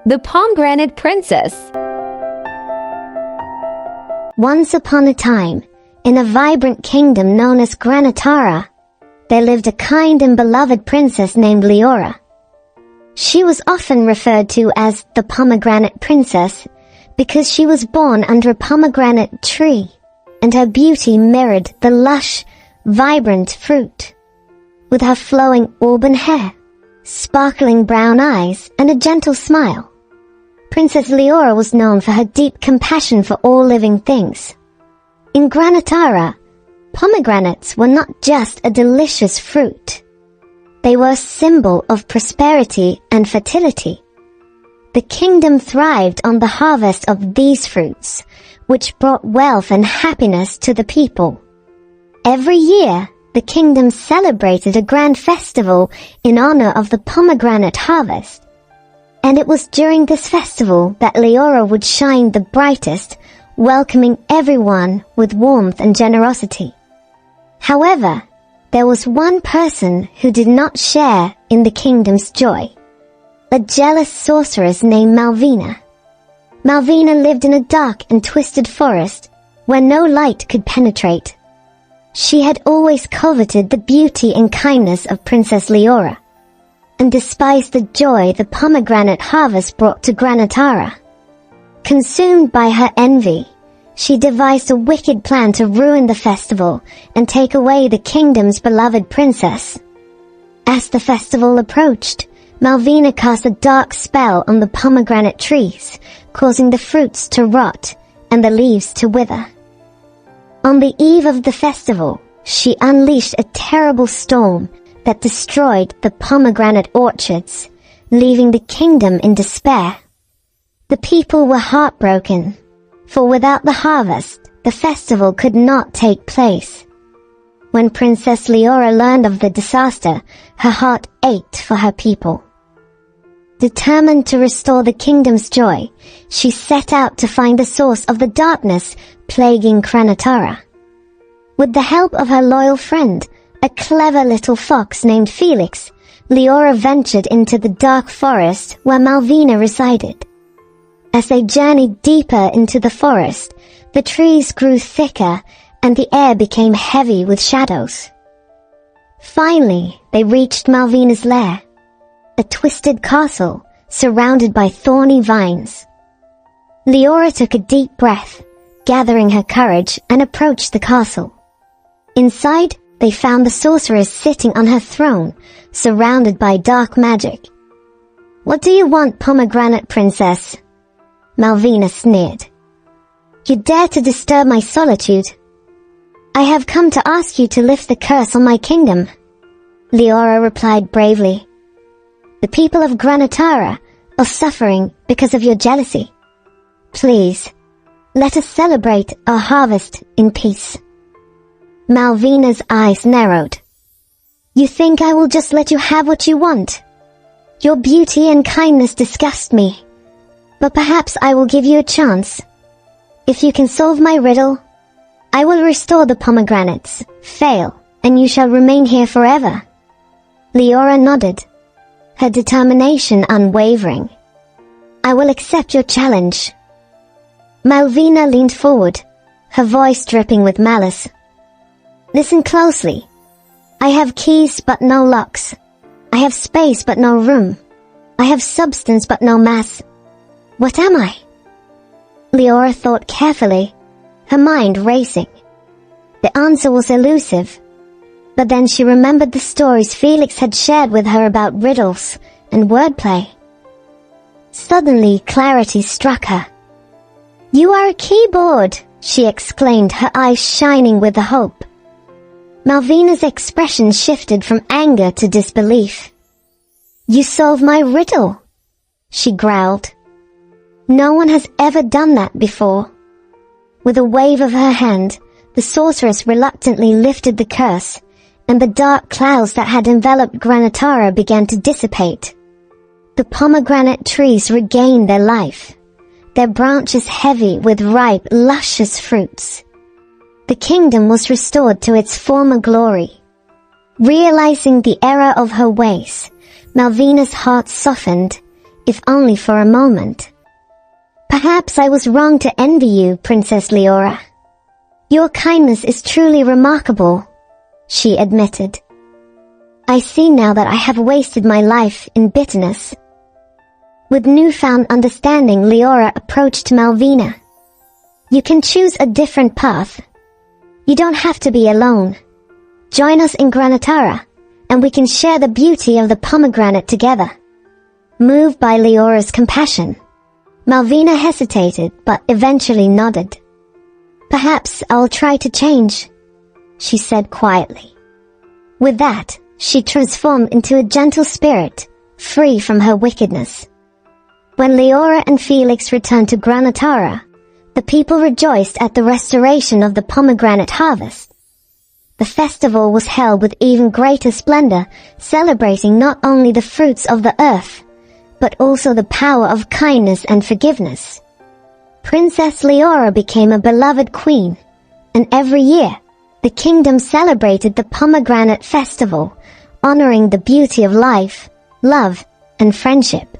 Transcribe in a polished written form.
The Pomegranate Princess. Once upon a time, in a vibrant kingdom known as Granatara, there lived a kind and beloved princess named Leora. She was often referred to as the Pomegranate Princess because she was born under a pomegranate tree, and her beauty mirrored the lush, vibrant fruit. With her flowing auburn hair, sparkling brown eyes, and a gentle smile, Princess Leora was known for her deep compassion for all living things. In Granatara, pomegranates were not just a delicious fruit. They were a symbol of prosperity and fertility. The kingdom thrived on the harvest of these fruits, which brought wealth and happiness to the people. Every year, the kingdom celebrated a grand festival in honor of the pomegranate harvest. And it was during this festival that Leora would shine the brightest, welcoming everyone with warmth and generosity. However, there was one person who did not share in the kingdom's joy. A jealous sorceress named Malvina. Malvina lived in a dark and twisted forest where no light could penetrate. She had always coveted the beauty and kindness of Princess Leora, and despised the joy the pomegranate harvest brought to Granatara. Consumed by her envy, she devised a wicked plan to ruin the festival and take away the kingdom's beloved princess. As the festival approached, Malvina cast a dark spell on the pomegranate trees, causing the fruits to rot and the leaves to wither. On the eve of the festival, she unleashed a terrible storm that destroyed the pomegranate orchards, leaving the kingdom in despair. The people were heartbroken, for without the harvest, the festival could not take place. When Princess Leora learned of the disaster, her heart ached for her people. Determined to restore the kingdom's joy, she set out to find the source of the darkness plaguing Granatara. With the help of her loyal friend, a clever little fox named Felix, Leora ventured into the dark forest where Malvina resided. As they journeyed deeper into the forest, the trees grew thicker and the air became heavy with shadows. Finally, they reached Malvina's lair, a twisted castle surrounded by thorny vines. Leora took a deep breath, gathering her courage, and approached the castle. Inside, they found the sorceress sitting on her throne, surrounded by dark magic. "What do you want, Pomegranate Princess?" Malvina sneered. "You dare to disturb my solitude? I have come to ask you to lift the curse on my kingdom." Leora replied bravely. "The people of Granatara are suffering because of your jealousy. Please, let us celebrate our harvest in peace." Malvina's eyes narrowed. "You think I will just let you have what you want? Your beauty and kindness disgust me, but perhaps I will give you a chance. If you can solve my riddle, I will restore the pomegranates. Fail, and you shall remain here forever." Leora nodded, her determination unwavering. "I will accept your challenge." Malvina leaned forward, her voice dripping with malice. "Listen closely. I have keys but no locks. I have space but no room. I have substance but no mass. What am I?" Leora thought carefully, her mind racing. The answer was elusive, but then she remembered the stories Felix had shared with her about riddles and wordplay. Suddenly, clarity struck her. "You are a keyboard," she exclaimed, her eyes shining with hope. Malvina's expression shifted from anger to disbelief. "You solved my riddle," she growled. "No one has ever done that before." With a wave of her hand, the sorceress reluctantly lifted the curse, and the dark clouds that had enveloped Granatara began to dissipate. The pomegranate trees regained their life, their branches heavy with ripe, luscious fruits. The kingdom was restored to its former glory. Realizing the error of her ways, Malvina's heart softened, if only for a moment. Perhaps I was wrong to envy you, Princess Leora. Your kindness is truly remarkable, she admitted. I see now that I have wasted my life in bitterness. With newfound understanding, Leora approached Malvina. You can choose a different path. You don't have to be alone. Join us in Granatara, and we can share the beauty of the pomegranate together. Moved by Leora's compassion, Malvina hesitated but eventually nodded. Perhaps I'll try to change, she said quietly. With that, she transformed into a gentle spirit, free from her wickedness. When Leora and Felix returned to Granatara, the people rejoiced at the restoration of the pomegranate harvest. The festival was held with even greater splendor, celebrating not only the fruits of the earth, but also the power of kindness and forgiveness. Princess Leora became a beloved queen, and every year, the kingdom celebrated the pomegranate festival, honoring the beauty of life, love, and friendship.